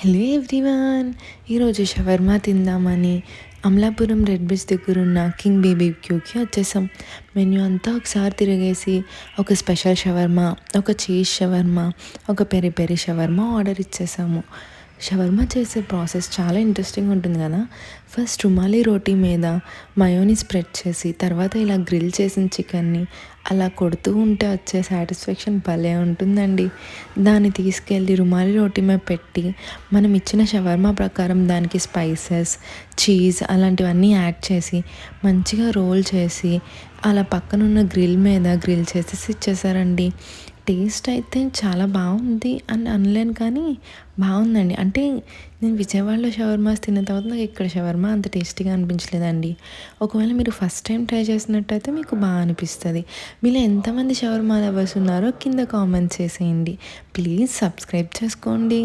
Hello everyone, ఈరోజు shawarma తిందామని Amalapuram red bridge దగ్గర ఉన్న కింగ్ బీబీక్యూకి వచ్చేసాం. మెన్యూ అంతా ఒకసారి తిరిగేసి ఒక స్పెషల్ షవర్మా, ఒక చీజ్ షవర్మా, ఒక పెరి పెరి షవర్మా ఆర్డర్ ఇచ్చేసాము. షవర్మా చేసే ప్రాసెస్ చాలా ఇంట్రెస్టింగ్ ఉంటుంది కదా. ఫస్ట్ రుమాలి రోటీ మీద మయోని స్ప్రెడ్ చేసి తర్వాత ఇలా గ్రిల్ చేసిన చికెన్ని అలా కొడుతూ ఉంటే వచ్చే సాటిస్ఫాక్షన్ భలే ఉంటుందండి. దాన్ని తీసుకెళ్ళి రుమాలి రోటీ మీద పెట్టి మనం ఇచ్చిన షవర్మా ప్రకారం దానికి స్పైసెస్, చీజ్ అలాంటివన్నీ యాడ్ చేసి మంచిగా రోల్ చేసి అలా పక్కనున్న గ్రిల్ మీద గ్రిల్ చేసేసి ఇచ్చేసారండి. టేస్ట్ అయితే చాలా బాగుంది అని అనలేను, కానీ బాగుందండి. అంటే నేను విజయవాడలో షవర్మాస్ తిన్న తర్వాత నాకు ఇక్కడ షవర్మా అంత టేస్టీగా అనిపించలేదండి. ఒకవేళ మీరు ఫస్ట్ టైం ట్రై చేసినట్టయితే మీకు బాగా అనిపిస్తుంది. మీలో ఎంతమంది షవర్మా లవర్స్ ఉన్నారో కింద కామెంట్స్ చేసేయండి. ప్లీజ్ సబ్స్క్రైబ్ చేసుకోండి.